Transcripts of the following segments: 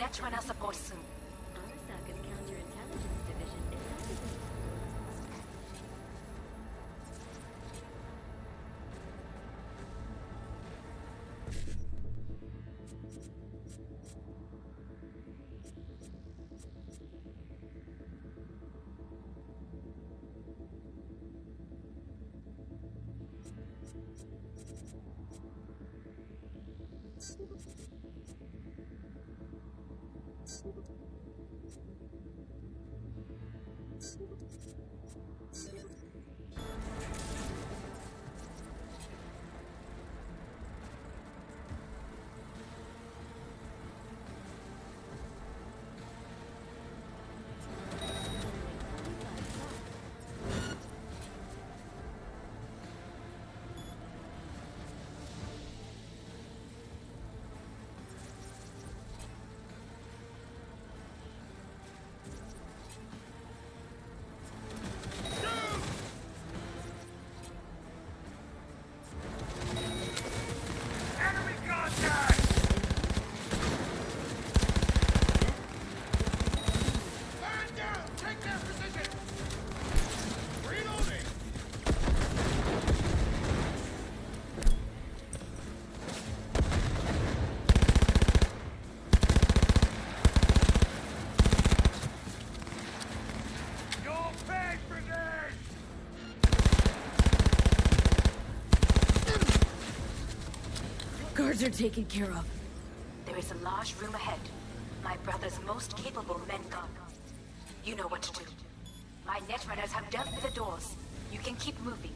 Netrunner support soon. Arasaka's counterintelligence division is actively... Guards are taken care of. There is a large room ahead. My brother's most capable men gone. You know what to do. My Netrunners have dealt with the doors. You can keep moving.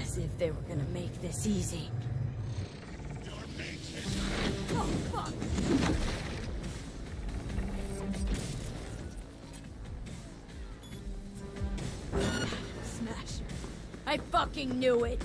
As if they were gonna make this easy. Oh, fuck! Smasher. I fucking knew it!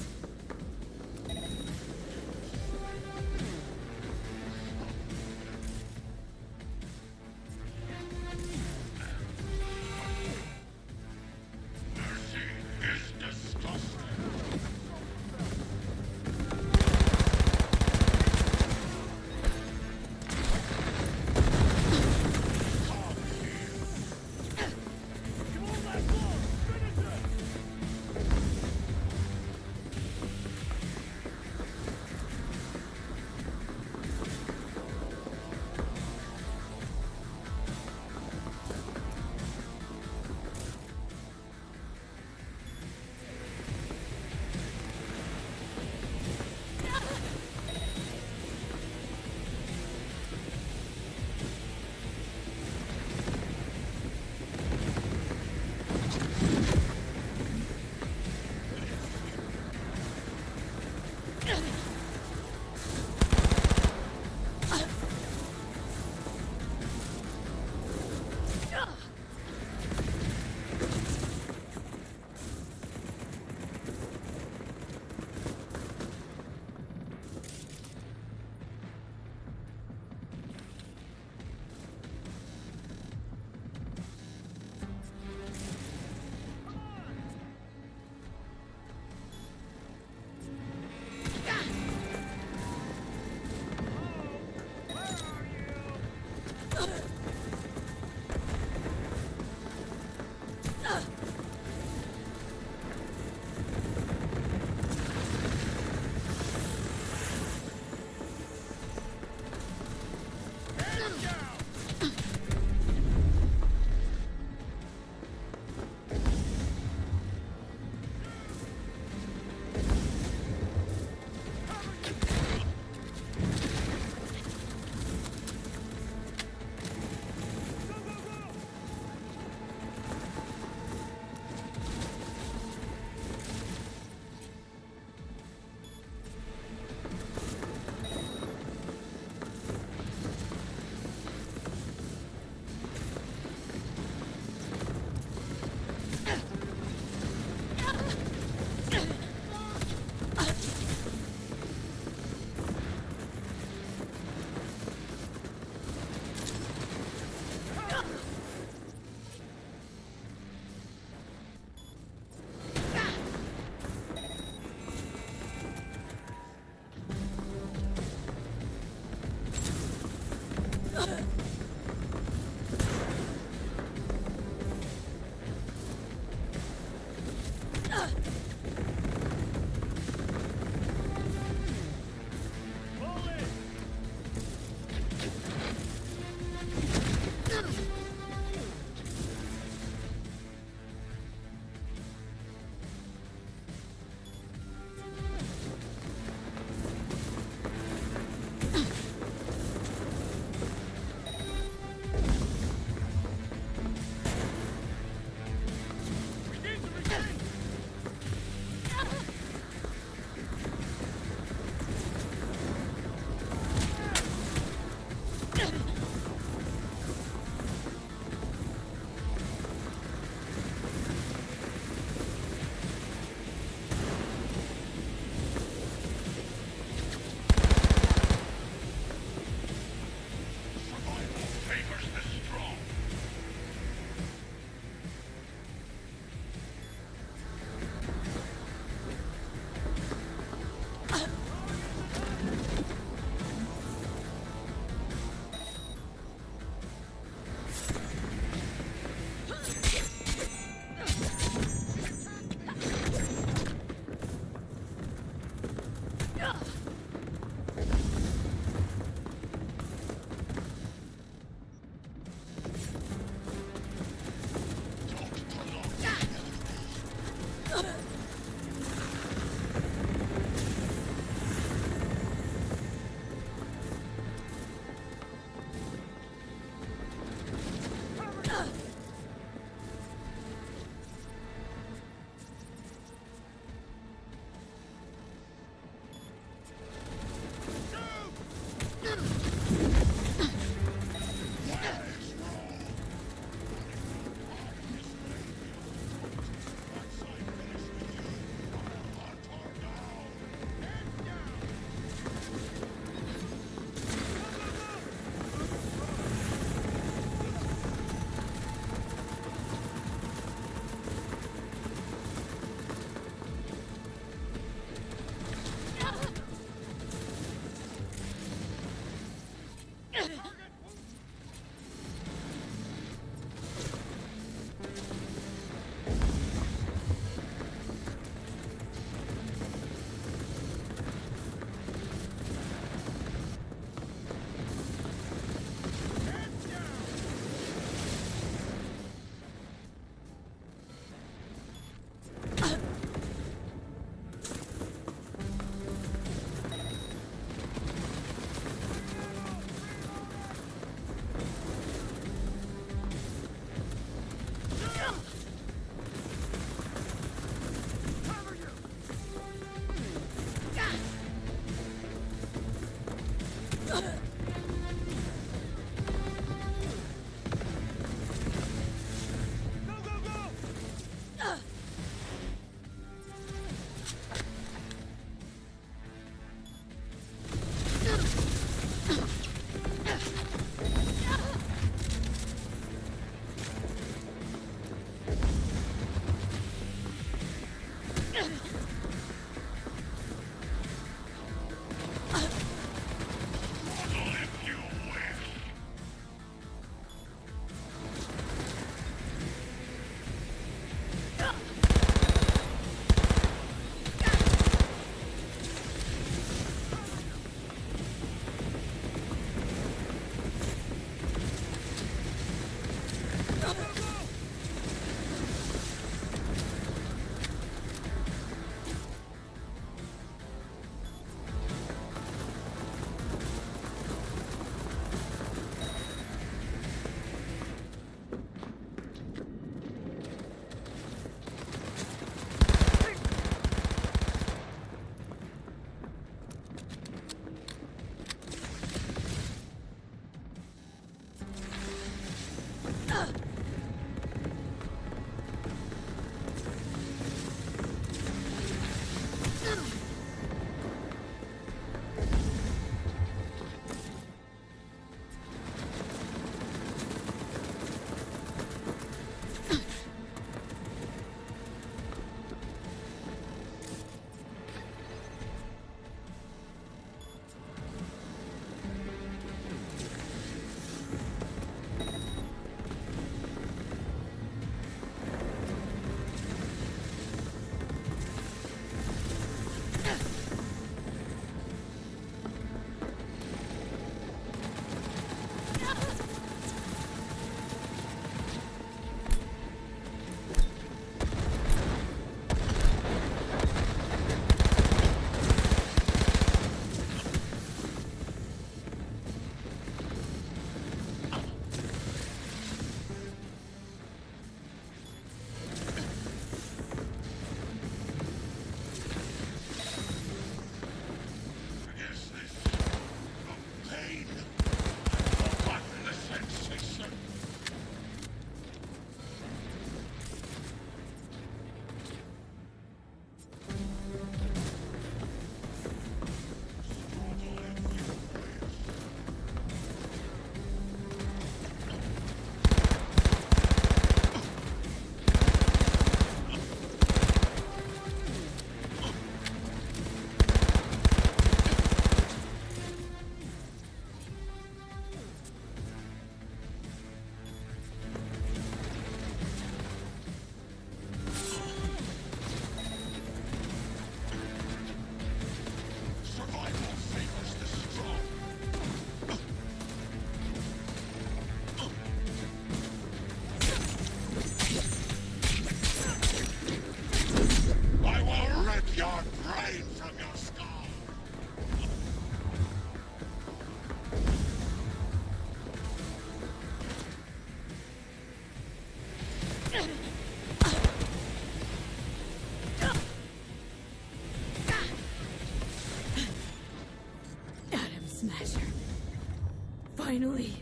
Finally,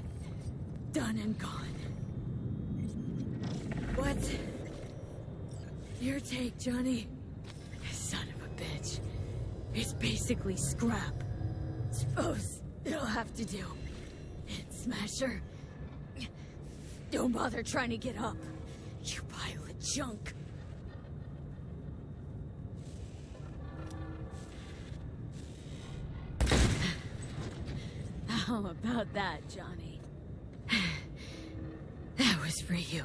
done and gone. What? Your take, Johnny? Son of a bitch. It's basically scrap. Suppose it'll have to do. And Smasher, don't bother trying to get up. You pile of junk. How about that, Johnny? That was for you.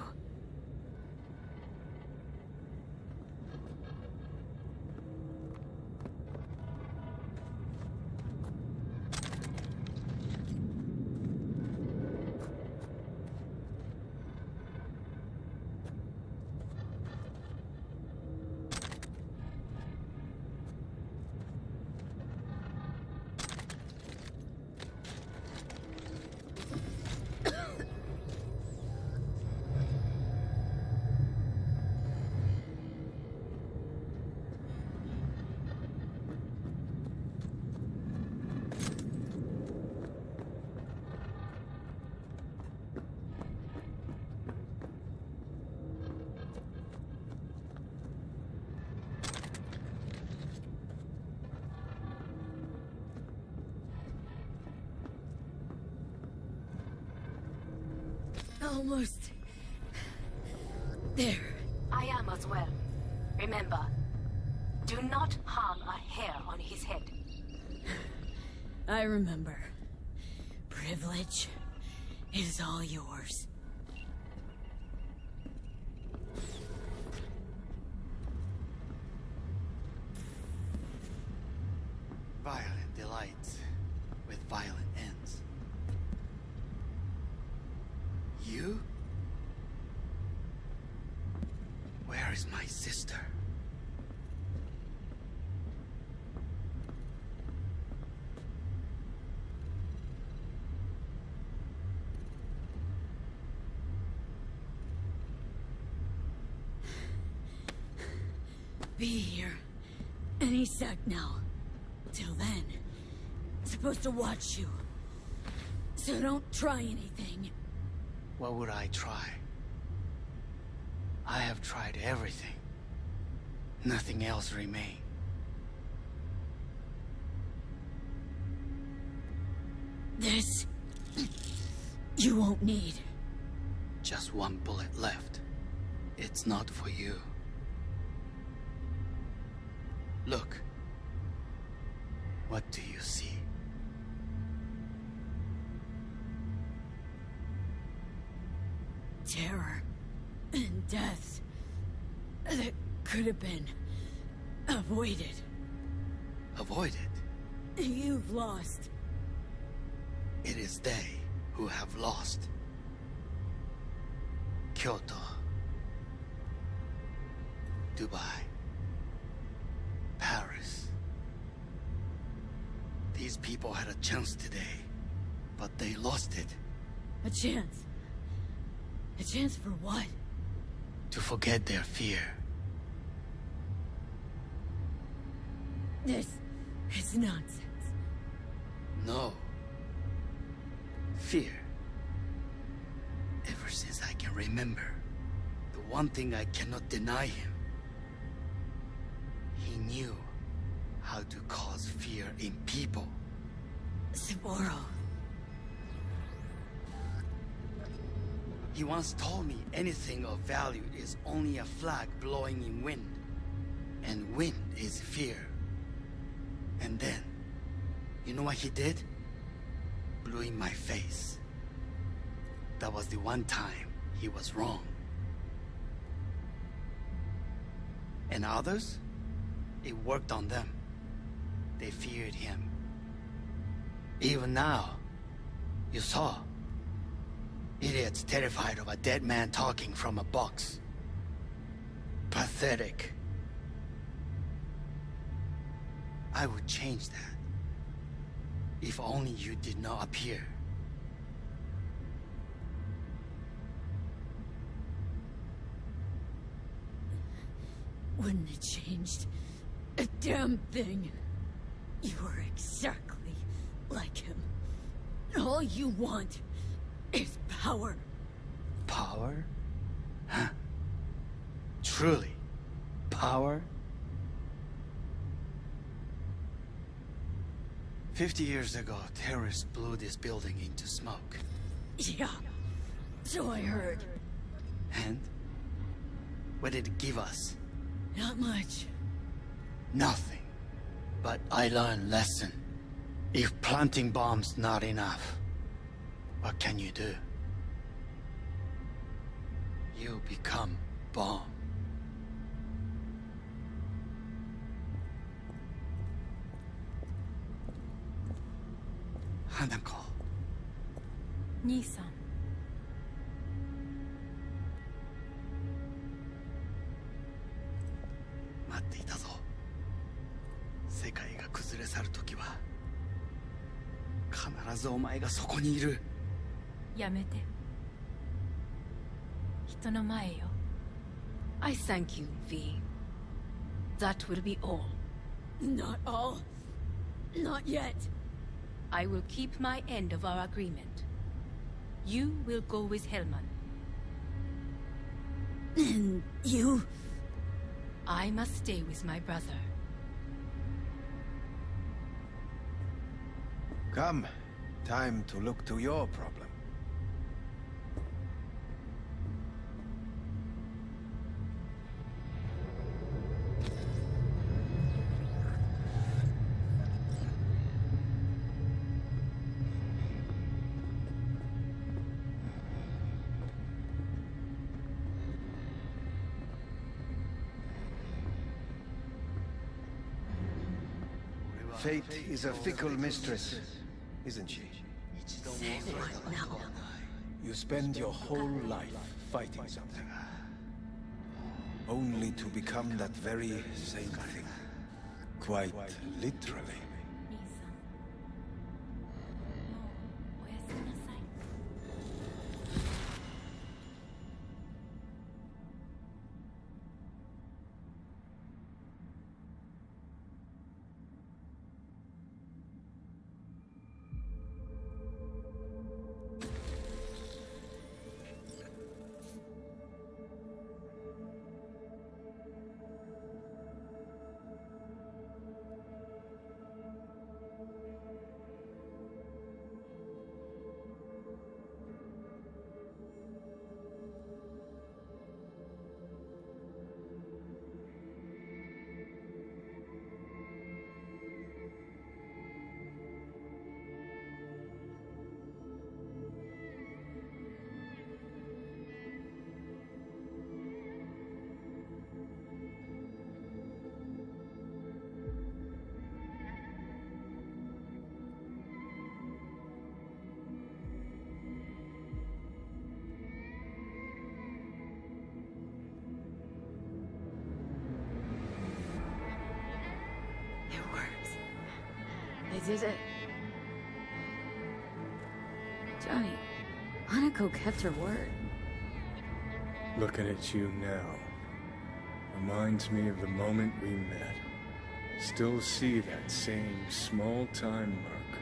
Almost... there. I am as well. Remember, do not harm a hair on his head. I remember. Privilege is all yours. Violent delights with violent ends. You? Where is my sister? Be here. Any sec now. Till then, I'm supposed to watch you. So don't try anything. What would I try? I have tried everything. Nothing else remains. This... you won't need. Just one bullet left. It's not for you. Look. What do you see? Terror. And death. That could have been... avoided. Avoided? You've lost. It is they who have lost. Kyoto. Dubai. Paris. These people had a chance today, but they lost it. A chance. A chance for what? To forget their fear. This is nonsense. No. Fear. Ever since I can remember, the one thing I cannot deny him. He knew how to cause fear in people. Saburo. He once told me anything of value is only a flag blowing in wind. And wind is fear. And then, you know what he did? Blew in my face. That was the one time he was wrong. And others? It worked on them. They feared him. Even now, you saw. Idiots terrified of a dead man talking from a box. Pathetic. I would change that. If only you did not appear. Wouldn't have changed a damn thing. You were exactly like him. All you want is power. Power? Huh? Truly? Power? 50 years ago, terrorists blew this building into smoke. Yeah, so I heard. And? What did it give us? Not much. Nothing. But I learned lesson. If planting bombs not enough, what can you do? You become bomb. Hanako. 兄さん。待っていたぞ。世界が崩れ去る時は必ずお前がそこにいる。やめて。人の前よ。I thank you, V. That will be all. Not all. Not yet. I will keep my end of our agreement. You will go with Hellman. And you? I must stay with my brother. Come. Time to look to your problem. Fate is a fickle mistress, isn't she? No. You spend your whole life fighting something, only to become that very same thing. Quite literally. It works. I did it. Johnny, Hanako kept her word. Looking at you now reminds me of the moment we met. Still see that same small-time merc,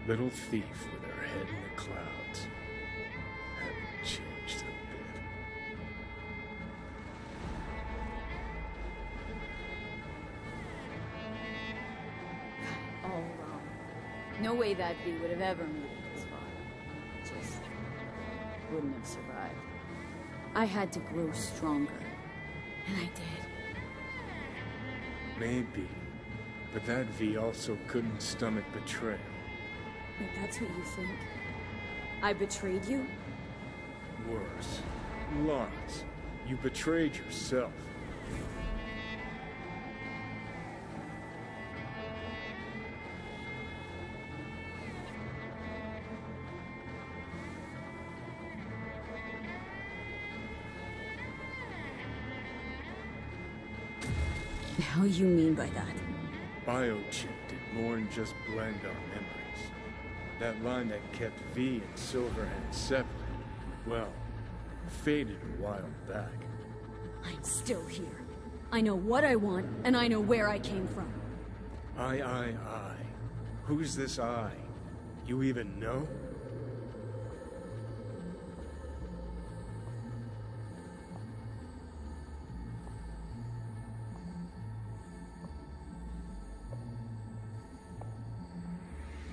little thief with her head in the clouds. Haven't changed a bit. All wrong. No way that V would have ever made it this far. Just wouldn't have survived. I had to grow stronger. And I did. Maybe, but that V also couldn't stomach betrayal. Wait, that's what you think? I betrayed you? Worse. Lots. You betrayed yourself. The hell you mean by that? Biochip did more than just blend our memories. That line that kept V and Silverhand separate, well, faded a while back. I'm still here. I know what I want, and I know where I came from. I. Who's this I? You even know?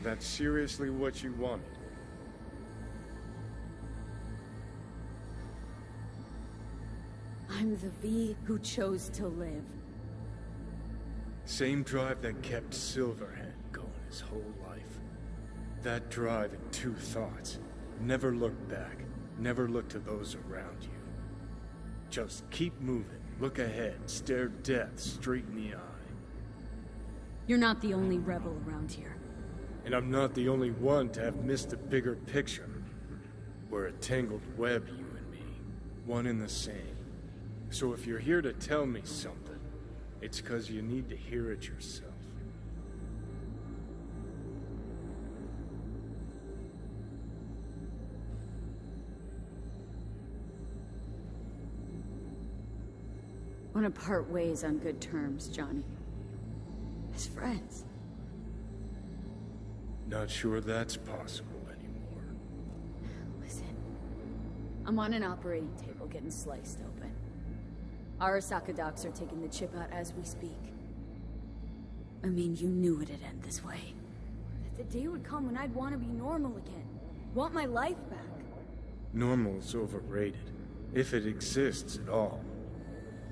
That's seriously what you wanted? I'm the V who chose to live. Same drive that kept Silverhand going his whole life. That drive and two thoughts. Never look back. Never look to those around you. Just keep moving. Look ahead. Stare death straight in the eye. You're not the only rebel around here. And I'm not the only one to have missed the bigger picture. We're a tangled web, you and me. One and the same. So if you're here to tell me something, it's because you need to hear it yourself. Want to part ways on good terms, Johnny. As friends. Not sure that's possible anymore. Listen. I'm on an operating table getting sliced open. Arasaka docs are taking the chip out as we speak. I mean, you knew it'd end this way. That the day would come when I'd want to be normal again. Want my life back. Normal's overrated. If it exists at all.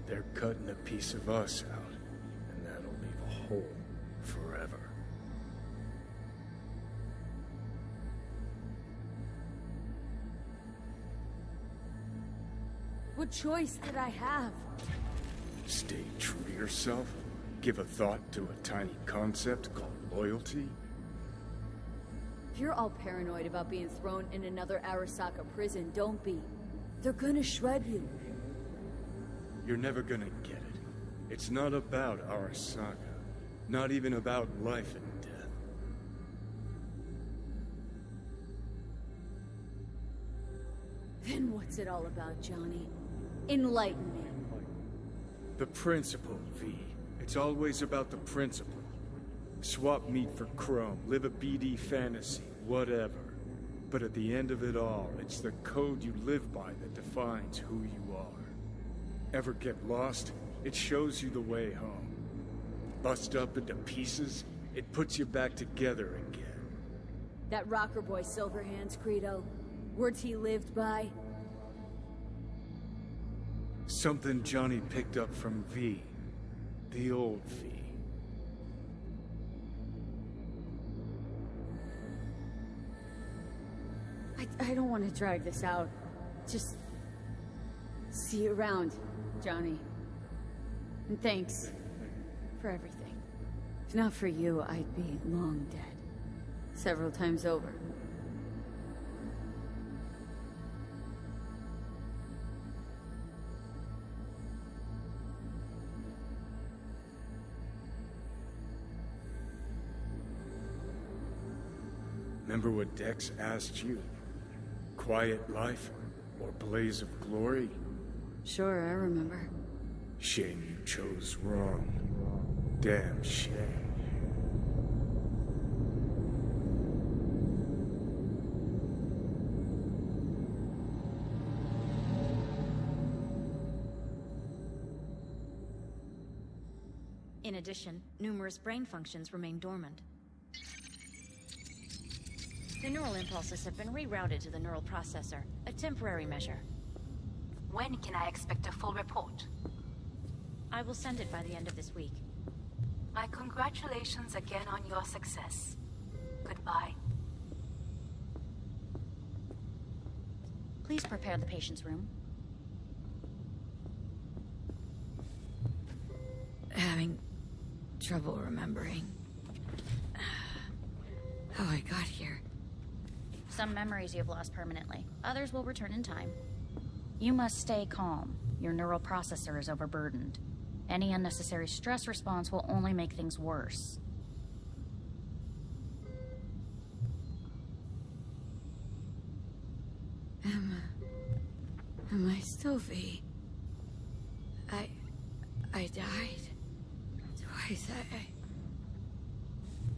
They're cutting a piece of us out, and that'll leave a hole forever. What choice did I have? Stay true to yourself. Give a thought to a tiny concept called Loyalty? If you're all paranoid about being thrown in another Arasaka prison, don't be. They're gonna shred you. You're never gonna get it. It's not about Arasaka. Not even about life and death. Then what's it all about, Johnny? Enlighten me. The principle, V. It's always about the principle. Swap meat for chrome, live a BD fantasy, whatever. But at the end of it all, it's the code you live by that defines who you are. Ever get lost? It shows you the way home. Bust up into pieces, it puts you back together again. That rocker boy Silverhand's credo, words he lived by. Something Johnny picked up from V. The old V. I don't want to drag this out. Just see you around, Johnny. And thanks for everything. If not for you, I'd be long dead. Several times over. Remember what Dex asked you? Quiet life or blaze of glory? Sure, I remember. Shame you chose wrong. Damn shame. In addition, numerous brain functions remain dormant. The neural impulses have been rerouted to the neural processor, a temporary measure. When can I expect a full report? I will send it by the end of this week. My congratulations again on your success. Goodbye. Please prepare the patient's room. Having trouble remembering how I got here. Some memories you have lost permanently. Others will return in time. You must stay calm. Your neural processor is overburdened. Any unnecessary stress response will only make things worse. Am I still V? I died twice.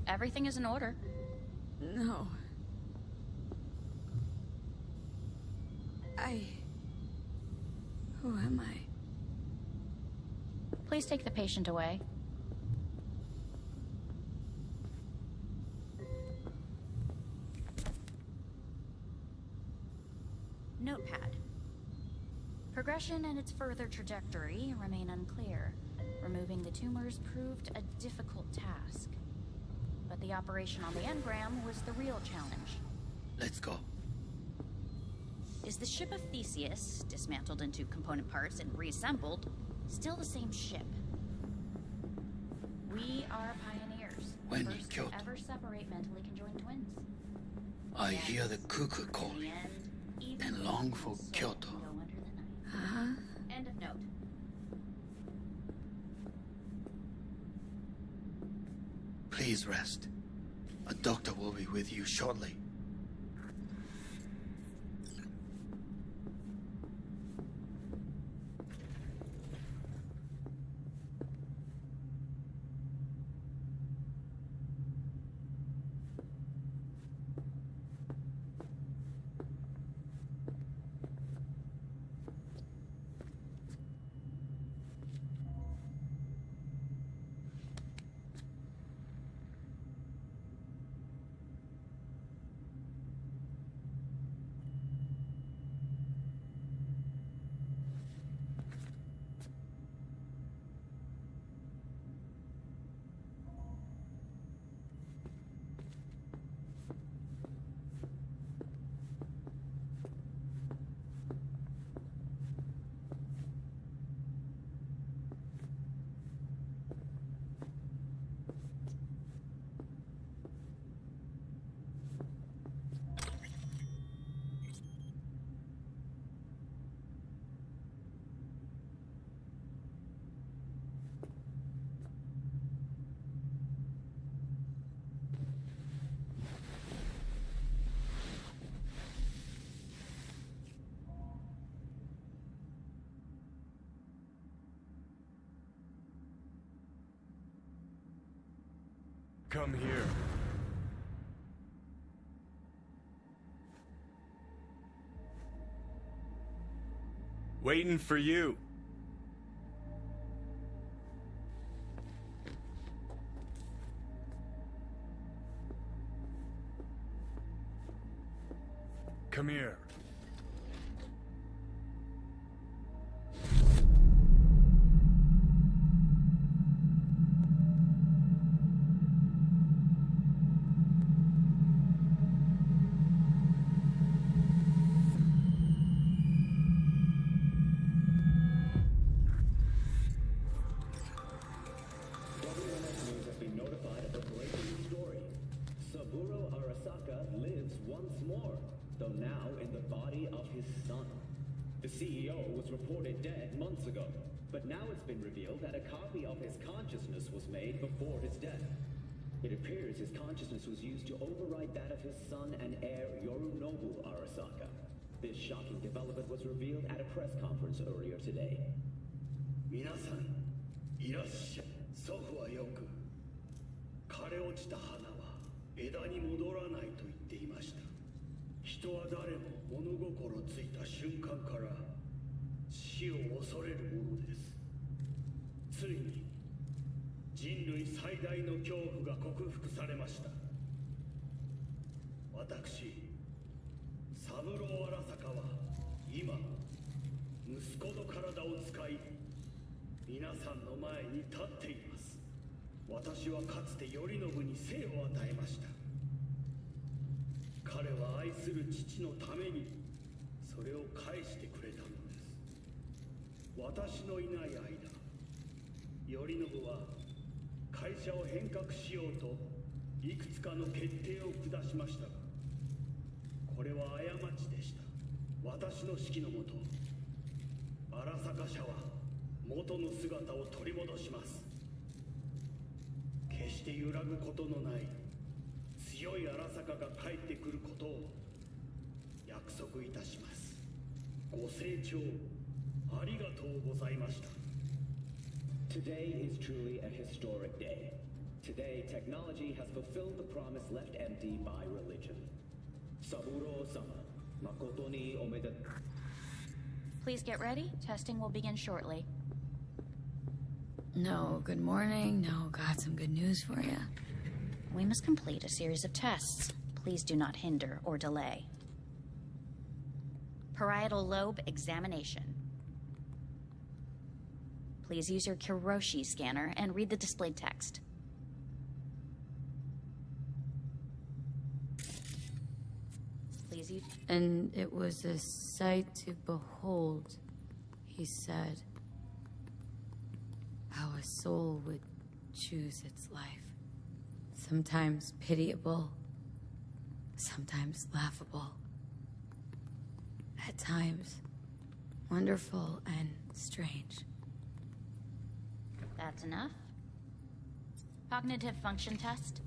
Everything is in order. No. Who am I? Please take the patient away. Notepad. Progression and its further trajectory remain unclear. Removing the tumors proved a difficult task. But the operation on the engram was the real challenge. Let's go. Is the ship of Theseus, dismantled into component parts and reassembled, still the same ship? We are pioneers. When First in to Kyoto, ever separate mentally conjoined twins. I hear the cuckoo In the calling end, even and long for soul Kyoto. can go under the knife. Huh? End of note. Please rest. A doctor will be with you shortly. come here. Waiting for you. Come here. Though now in the body of his son. The CEO was reported dead months ago, but now it's been revealed that a copy of his consciousness was made before his death. It appears his consciousness was used to override that of his son and heir Yorinobu Arasaka. This shocking development was revealed at a press conference earlier today. 皆さん、いらっしゃい。祖父はよく、枯れ落ちた花は枝に戻らないと言っていました。人は誰も物心ついた瞬間から死を恐れるものです。ついに人類最大の恐怖が克服されました。私、三郎荒坂は今、息子の体を使い、皆さんの前に立っています。私はかつて頼信に生を与えました。彼は愛する父のためにそれを返してくれたのです。私のいない間、頼信は会社を変革しようといくつかの決定を下しましたが、これは過ちでした。私の指揮のもと、荒坂社は元の姿を取り戻します。決して揺らぐことのない強い荒坂が帰ってくることを約束いたします。ご清聴ありがとうございました。Today is truly a historic day. Today, technology has fulfilled the promise left empty by religion. Saburo-sama, makoto ni omedetou. Please get ready. Testing will begin shortly. No, good morning. No, got some good news for you. We must complete a series of tests. Please do not hinder or delay. Parietal lobe examination. Please use your Kiroshi scanner and read the displayed text. Please use... And it was a sight to behold, he said, how a soul would choose its life. Sometimes pitiable, sometimes laughable. At times, wonderful and strange. That's enough. Cognitive function test.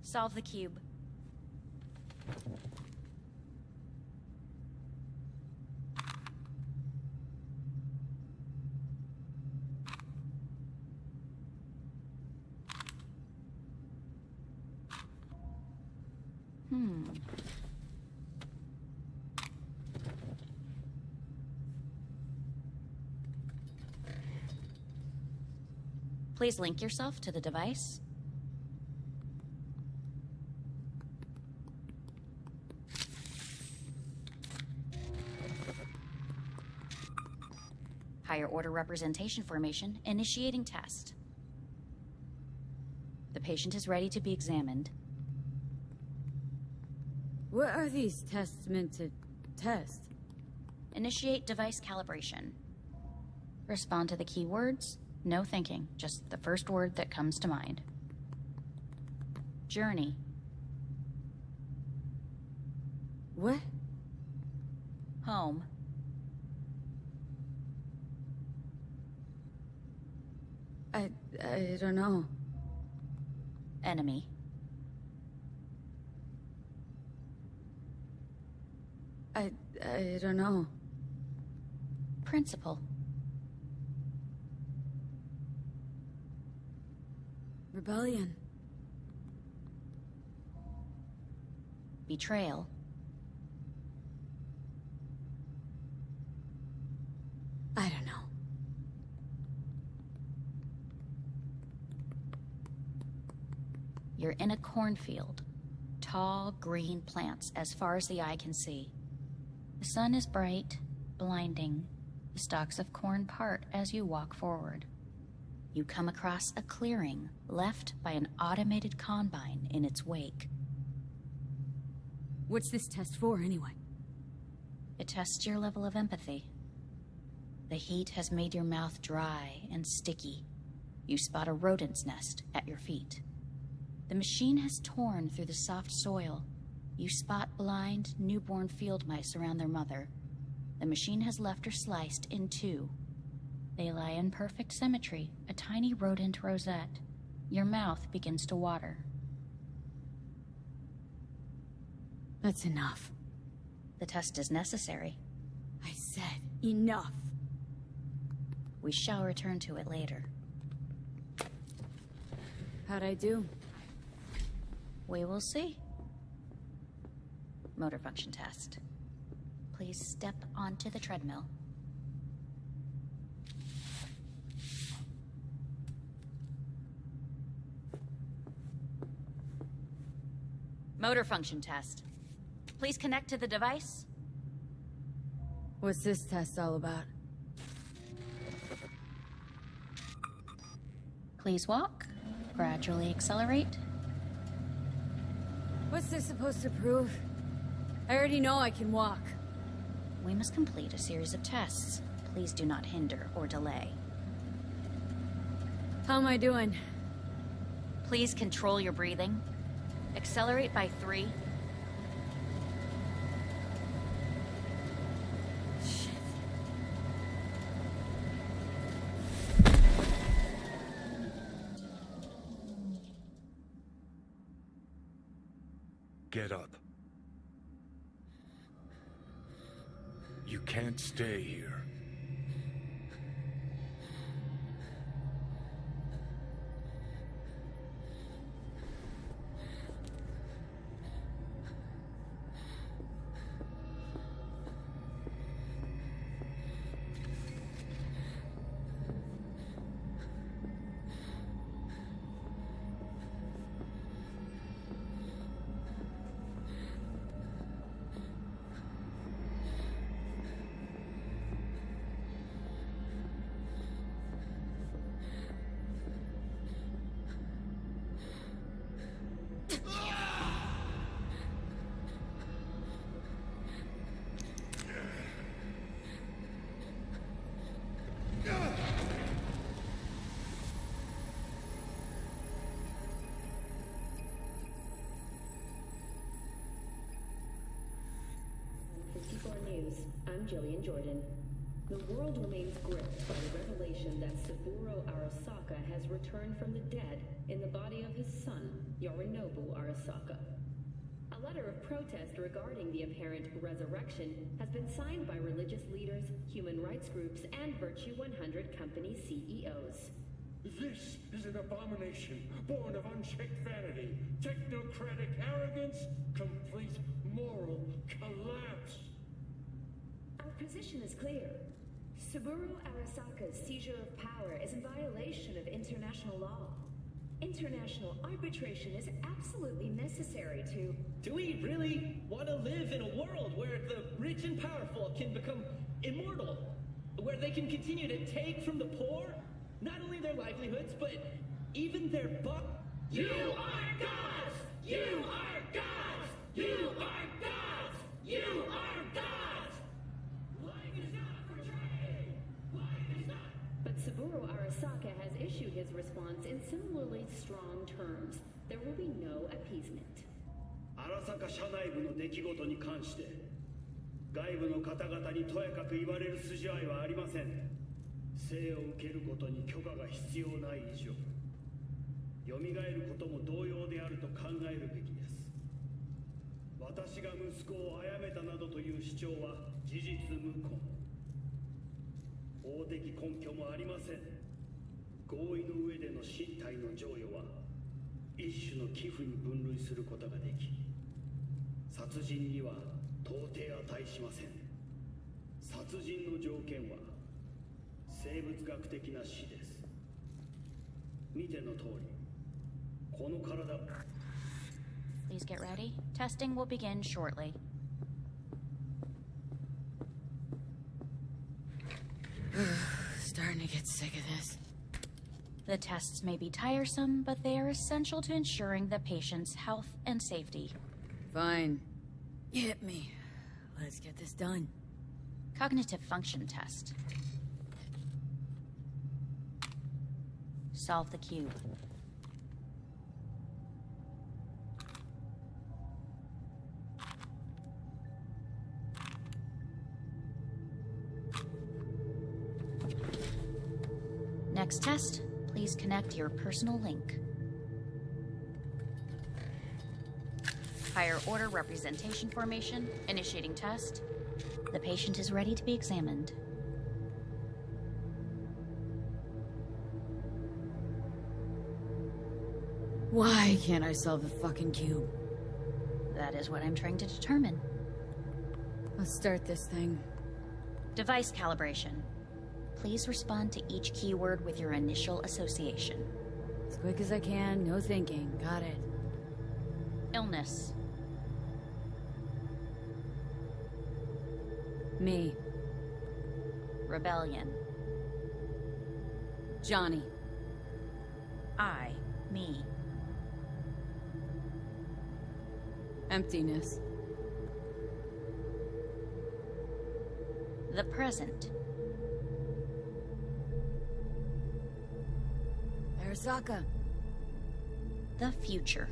Solve the cube. Please link yourself to the device. Higher order representation formation, initiating test. The patient is ready to be examined. What are these tests meant to test? Initiate device calibration. Respond to the keywords. No thinking, just the first word that comes to mind. Journey. What? Home. I don't know. Enemy. I don't know. Principal. rebellion? Betrayal. I don't know. You're in a cornfield. Tall, green plants as far as the eye can see. The sun is bright, blinding. The stalks of corn part as you walk forward. You come across a clearing left by an automated combine in its wake. What's this test for, anyway? It tests your level of empathy. The heat has made your mouth dry and sticky. You spot a rodent's nest at your feet. The machine has torn through the soft soil. You spot blind, newborn field mice around their mother. The machine has left her sliced in two. They lie in perfect symmetry, a tiny rodent rosette. Your mouth begins to water. That's enough. The test is necessary. I said enough. We shall return to it later. How'd I do? We will see. Motor function test. Please step onto the treadmill. Motor function test. Please connect to the device. What's this test all about? Please walk. Gradually accelerate. What's this supposed to prove? I already know I can walk. We must complete a series of tests. Please do not hinder or delay. How am I doing? Please control your breathing. Accelerate by 3. Shit. Get up. You can't stay here. News. I'm Jillian Jordan. The world remains gripped by the revelation that Saburo Arasaka has returned from the dead in the body of his son, Yorinobu Arasaka. A letter of protest regarding the apparent resurrection has been signed by religious leaders, human rights groups, and Virtue 100 company CEOs. This is an abomination born of unchecked vanity, technocratic arrogance, complete moral collapse. Our position is clear. Saburo Arasaka's seizure of power is in violation of international law. International arbitration is absolutely necessary to... Do we really want to live in a world where the rich and powerful can become immortal? Where they can continue to take from the poor? Not only their livelihoods, but even their You are gods! You are gods! You are gods! You are gods! Life is not for trade! Life is not... But Saburo Arasaka has issued his response in similarly strong terms. There will be no appeasement. 荒坂社内部の出来事に関して外部の方々にとやかく言われる筋合いはありません。生を受けることに許可が必要ない以上、蘇ることも同様であると考えるべきです。私が息子を殺めたなどという主張は事実無根。法的根拠もありません。合意の上での身体の譲与は一種の寄付に分類することができ、殺人には到底値しません。殺人の条件は生物学的な死です。見ての通り、この体。 Please get ready. Testing will begin shortly. Starting to get sick of this. The tests may be tiresome, but they are essential to ensuring the patient's health and safety. Fine. Hit me. Let's get this done. Cognitive function test. Solve the cube. Next test, please connect your personal link. Higher order representation formation, initiating test. The patient is ready to be examined. Why can't I solve the fucking cube? That is what I'm trying to determine. Let's start this thing. Device calibration. Please respond to each keyword with your initial association. As quick as I can, no thinking. Got it. Illness. Me. Rebellion. Johnny. I. Me. Emptiness. The present. Arasaka. The future.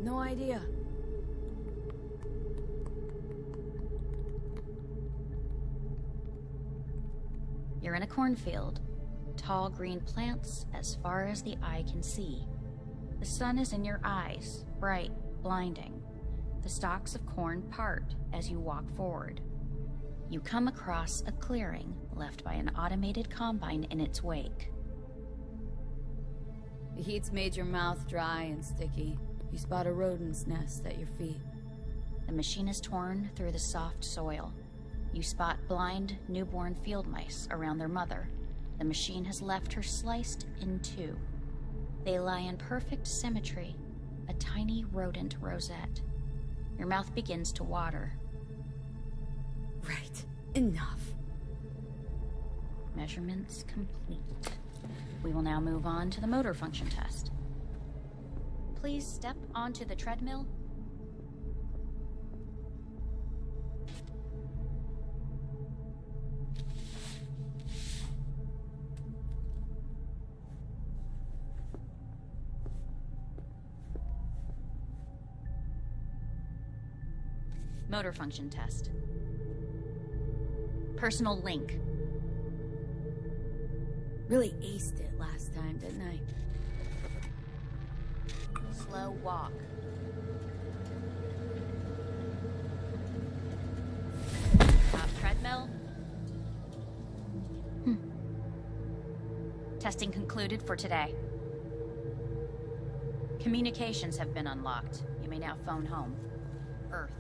No idea. You're in a cornfield. Tall green plants as far as the eye can see. The sun is in your eyes, bright, blinding. The stalks of corn part as you walk forward. You come across a clearing left by an automated combine in its wake. The heat's made your mouth dry and sticky. You spot a rodent's nest at your feet. The machine is torn through the soft soil. You spot blind, newborn field mice around their mother. The machine has left her sliced in two. They lie in perfect symmetry, a tiny rodent rosette. Your mouth begins to water. Right. Enough. Measurements complete. We will now move on to the motor function test. Please step onto the treadmill. Motor function test. Personal link. Really aced it last time, didn't I? Slow walk. Top treadmill. Testing concluded for today. Communications have been unlocked. You may now phone home. Earth.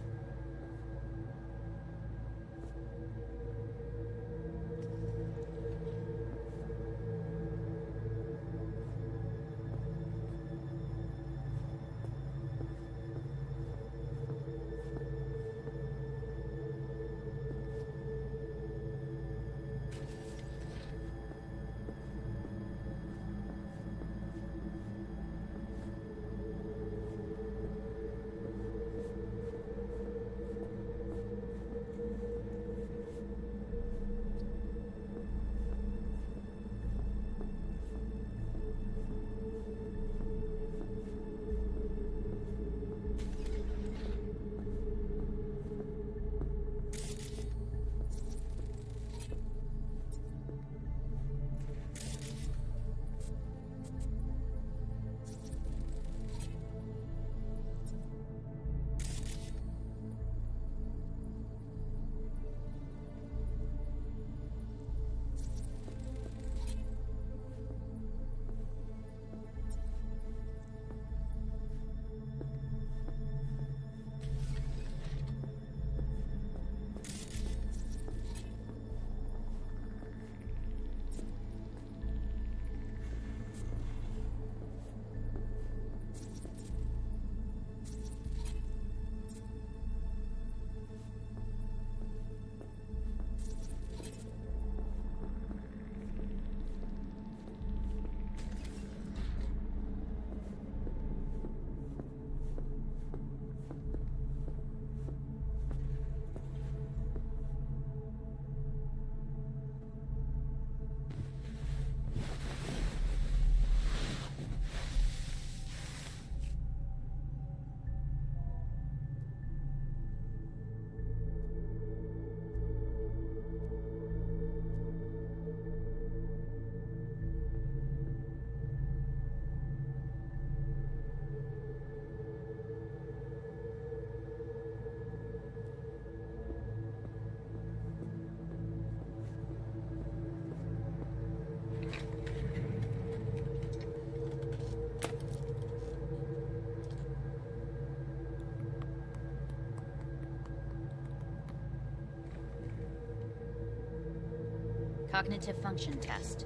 Cognitive function test.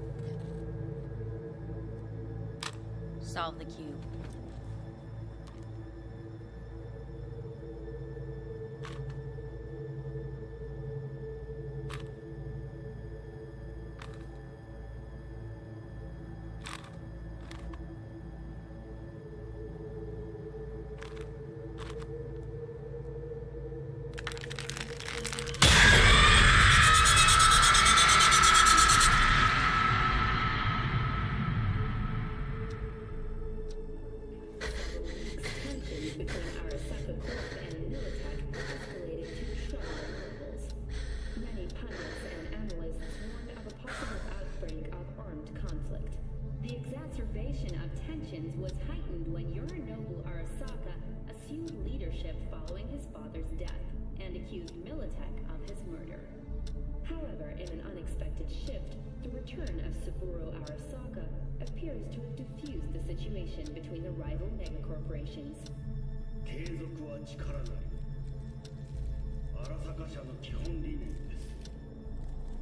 Solve the cube. Was heightened when Yorinobu Arasaka assumed leadership following his father's death and accused Militech of his murder. However, in an unexpected shift, the return of Saburo Arasaka appears to have diffused the situation between the rival megacorporations. 継続は力なり。荒坂社の基本理念です。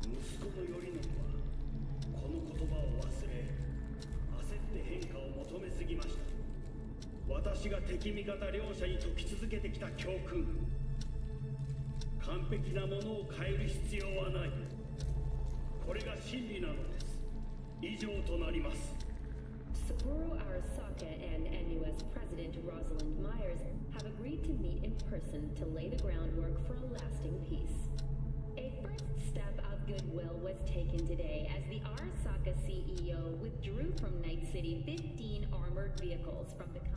息子の頼信はこの言葉を忘れ、焦って変化を求めすぎました。私が敵味方両者に説き続けてきた教訓。完璧なものを変える必要はない。これが真理なのです。以上となります。Saburo Arasaka and NUS President Rosalind Myers have agreed to meet in person to lay the groundwork for a lasting peace. A first step of goodwill was taken today as the Arasaka CEO withdrew from Night City 15 armored vehicles from the company.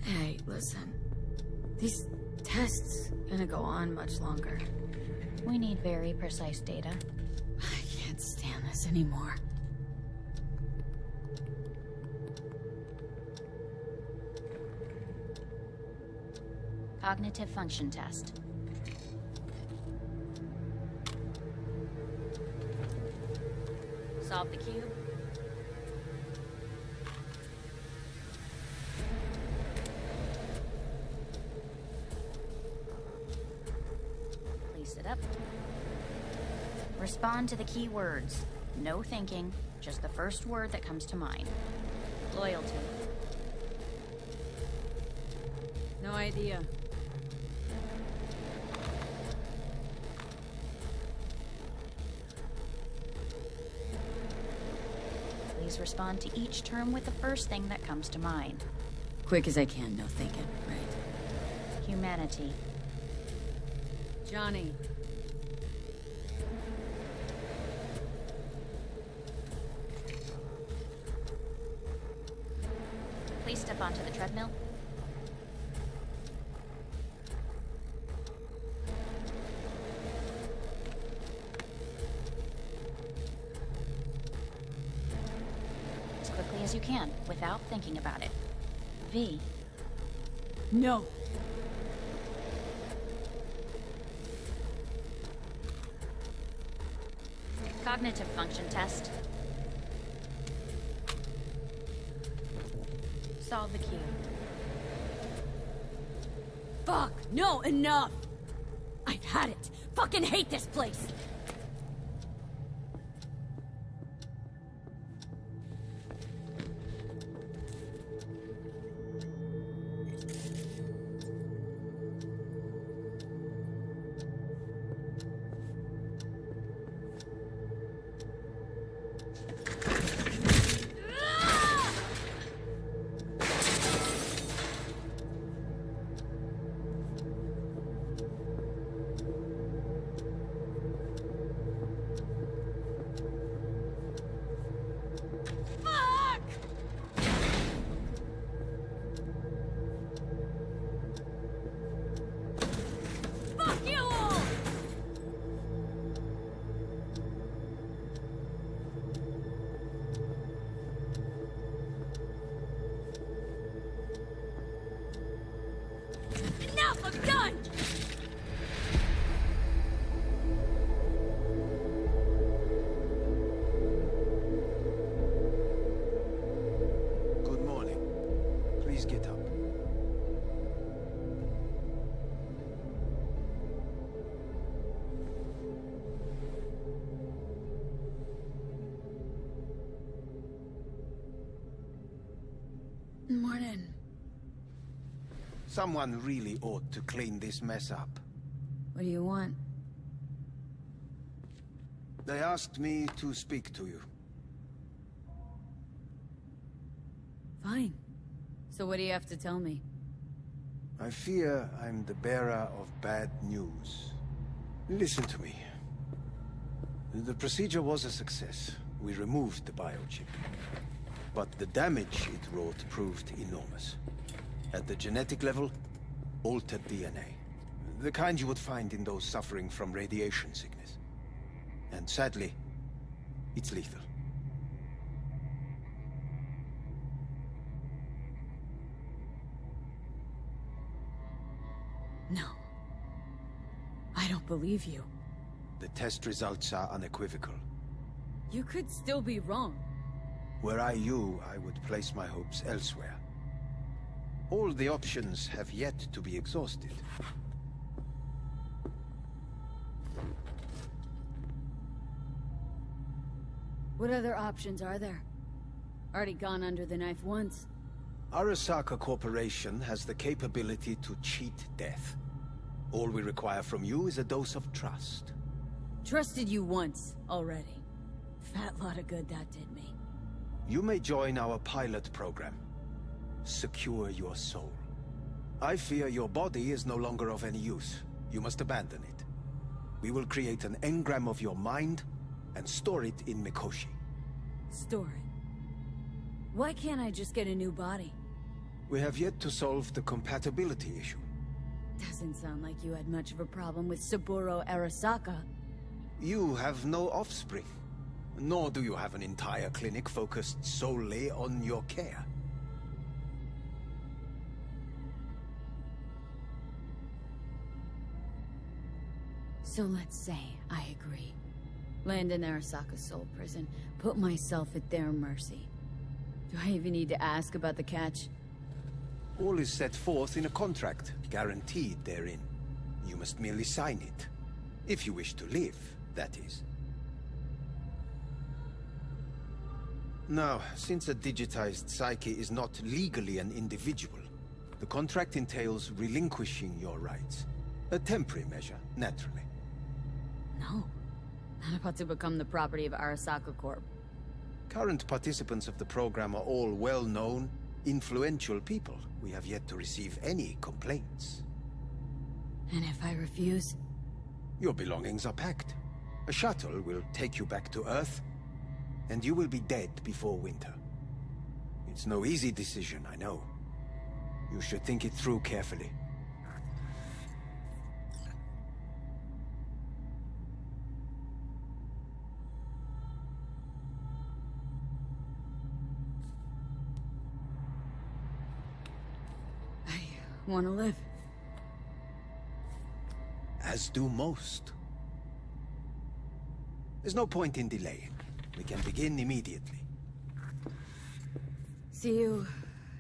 Hey, listen. These tests gonna go on much longer. We need very precise data. I can't stand this anymore. Cognitive function test. Solve the cube. Place it up. Respond to the key words. No thinking, just the first word that comes to mind. Loyalty. No idea. Please respond to each term with the first thing that comes to mind. Quick as I can, no thinking, right? Humanity. Johnny. Please step onto the treadmill. As quickly as you can, without thinking about it. V. No. Cognitive function test. Solve the cube. Fuck! No, enough! I've had it! Fucking hate this place! I'm done! Good morning. Please get up. Morning. Someone really ought to clean this mess up. What do you want? They asked me to speak to you. Fine. So what do you have to tell me? I fear I'm the bearer of bad news. Listen to me. The procedure was a success. We removed the biochip. But the damage it wrought proved enormous. At the genetic level, altered DNA. The kind you would find in those suffering from radiation sickness. And sadly, it's lethal. No. I don't believe you. The test results are unequivocal. You could still be wrong. Were I you, I would place my hopes elsewhere. All the options have yet to be exhausted. What other options are there? Already gone under the knife once. Arasaka Corporation has the capability to cheat death. All we require from you is a dose of trust. Trusted you once, already. Fat lot of good that did me. You may join our pilot program. Secure your soul. I fear your body is no longer of any use. You must abandon it. We will create an engram of your mind and store it in Mikoshi. Store it? Why can't I just get a new body? We have yet to solve the compatibility issue. Doesn't sound like you had much of a problem with Saburo Arasaka. You have no offspring. Nor do you have an entire clinic focused solely on your care. So let's say I agree. Land in Arasaka's soul prison. Put myself at their mercy. Do I even need to ask about the catch? All is set forth in a contract, guaranteed therein. You must merely sign it. If you wish to live, that is. Now, since a digitized psyche is not legally an individual, the contract entails relinquishing your rights. A temporary measure, naturally. No. Not about to become the property of Arasaka Corp. Current participants of the program are all well-known, influential people. We have yet to receive any complaints. And if I refuse? Your belongings are packed. A shuttle will take you back to Earth, and you will be dead before winter. It's no easy decision, I know. You should think it through carefully. I want to live. As do most. There's no point in delaying. We can begin immediately. See you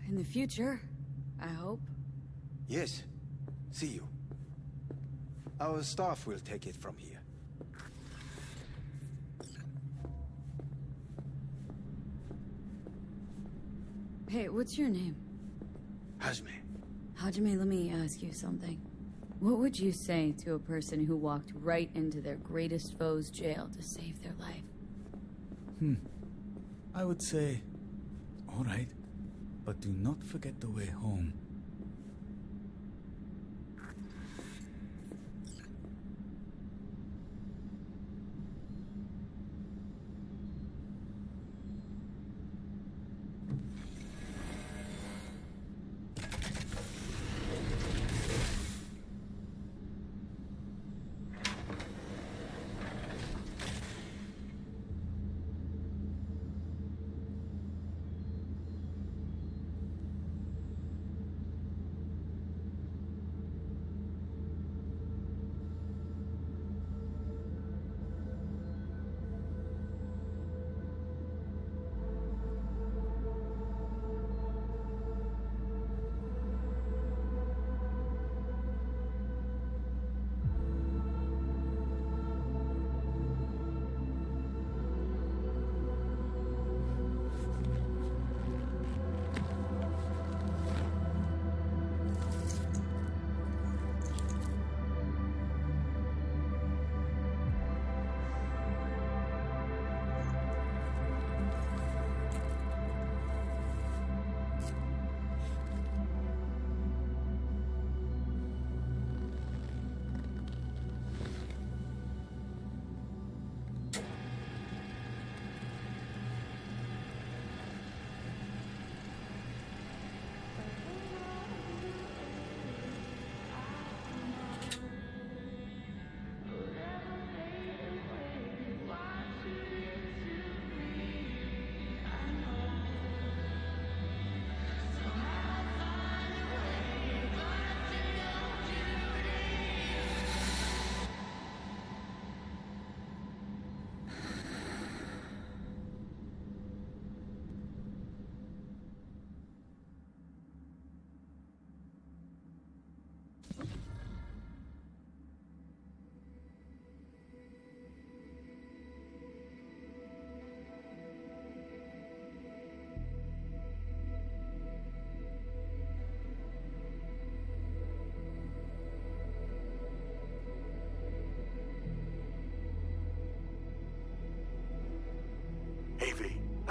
in the future, I hope. Yes. See you. Our staff will take it from here. Hey, what's your name? Hajime. Hajime, let me ask you something. What would you say to a person who walked right into their greatest foe's jail to save their life? I would say, all right, but do not forget the way home.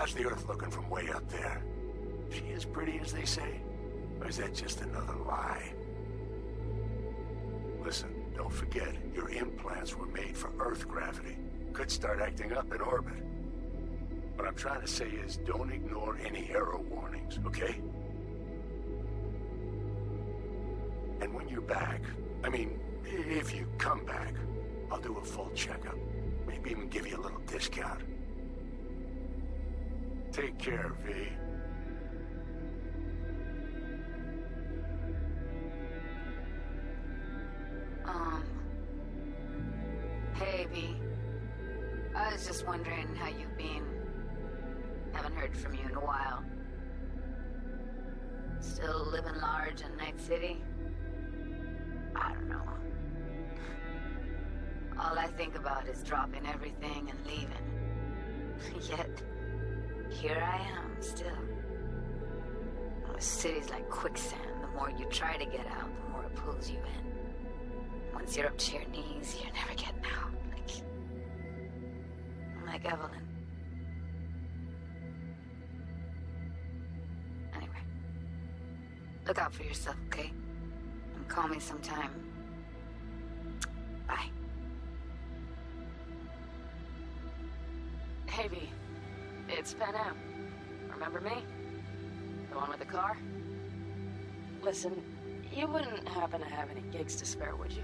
How's the Earth looking from way up there? She as pretty as they say? Or is that just another lie? Listen, don't forget, your implants were made for Earth gravity. Could start acting up in orbit. What I'm trying to say is, don't ignore any error warnings, okay? And when you're back, I mean, if you come back, I'll do a full checkup. Maybe even give you a little discount. Take care, V. Hey, V. I was just wondering how you've been. Haven't heard from you in a while. Still living large in Night City? I don't know. All I think about is dropping everything and leaving. Yet, here I am, still. The city's like quicksand. The more you try to get out, the more it pulls you in. Once you're up to your knees, you're never getting out. Like Evelyn. Anyway. Look out for yourself, okay? And call me sometime. Bye. Hey, V. It's Pan Am. Remember me? The one with the car? Listen, you wouldn't happen to have any gigs to spare, would you?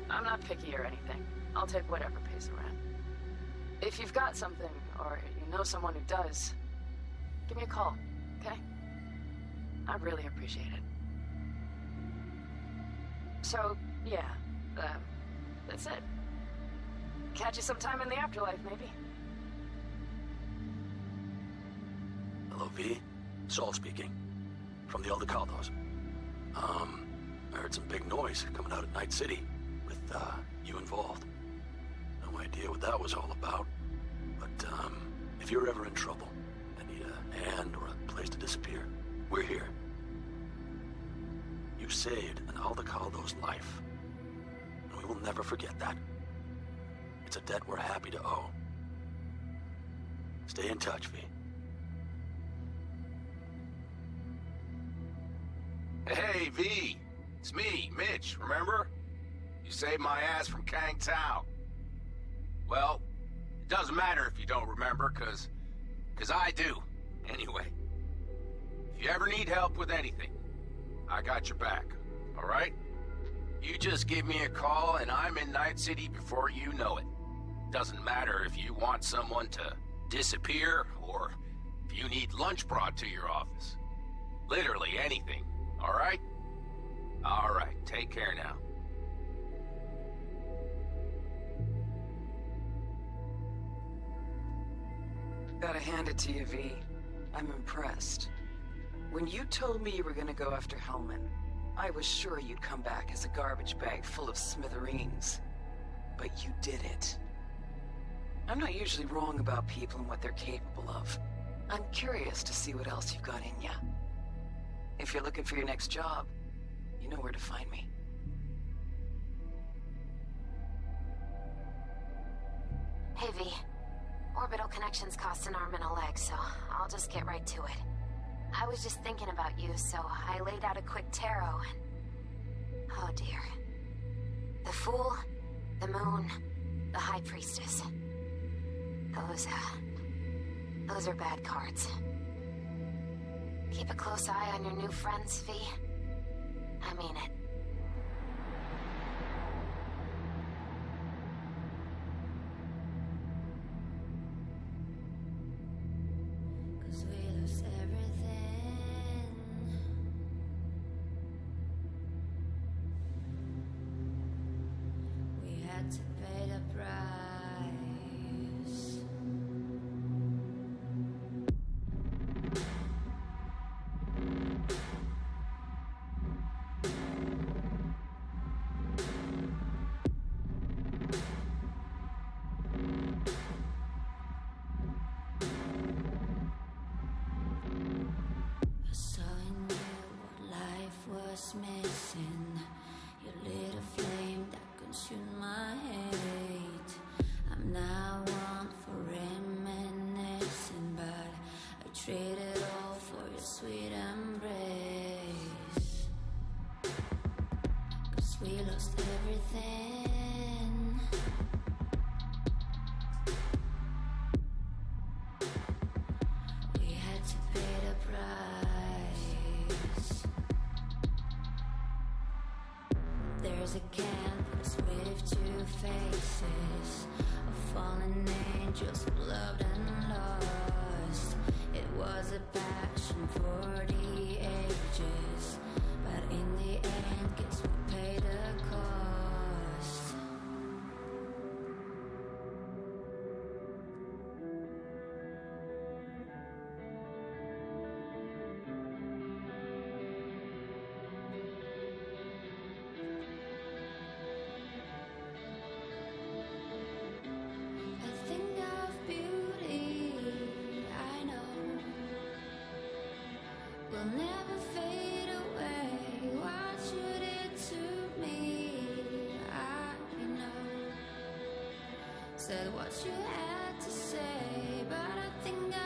I'm not picky or anything. I'll take whatever pays around. If you've got something, or you know someone who does, give me a call, okay? I'd really appreciate it. So, yeah, that's it. Catch you sometime in the afterlife, maybe. Hello, V. Saul speaking. From the Aldecaldos. I heard some big noise coming out of Night City with, you involved. No idea what that was all about. But, if you're ever in trouble and need a hand or a place to disappear, we're here. You saved an Aldecaldo's life. And we will never forget that. It's a debt we're happy to owe. Stay in touch, V. Hey, V. It's me, Mitch, remember? You saved my ass from Kang Tao. Well, it doesn't matter if you don't remember, cause I do. Anyway, if you ever need help with anything, I got your back, all right? You just give me a call and I'm in Night City before you know it. Doesn't matter if you want someone to disappear or if you need lunch brought to your office. Literally anything, all right? All right, take care now. Gotta hand it to you, V. I'm impressed. When you told me you were gonna go after Hellman, I was sure you'd come back as a garbage bag full of smithereens. But you did it. I'm not usually wrong about people and what they're capable of. I'm curious to see what else you've got in ya. If you're looking for your next job, you know where to find me. Hey, V. Orbital connections cost an arm and a leg, so I'll just get right to it. I was just thinking about you, so I laid out a quick tarot and... oh dear. The Fool, the Moon, the High Priestess. Those are bad cards. Keep a close eye on your new friends, V. I mean it. Missing your little flame that consumed my hate. I'm now one for reminiscing. your sweet embrace. 'Cause we lost everything. We had to pay the price. There's a canvas with two faces, of fallen angels who loved and lost. It was a passion for the ages, but in the end, guess we paid the cost. A thing of beauty, I know, will never fade away. What you did to me, I know. Said what you had to say, but I think I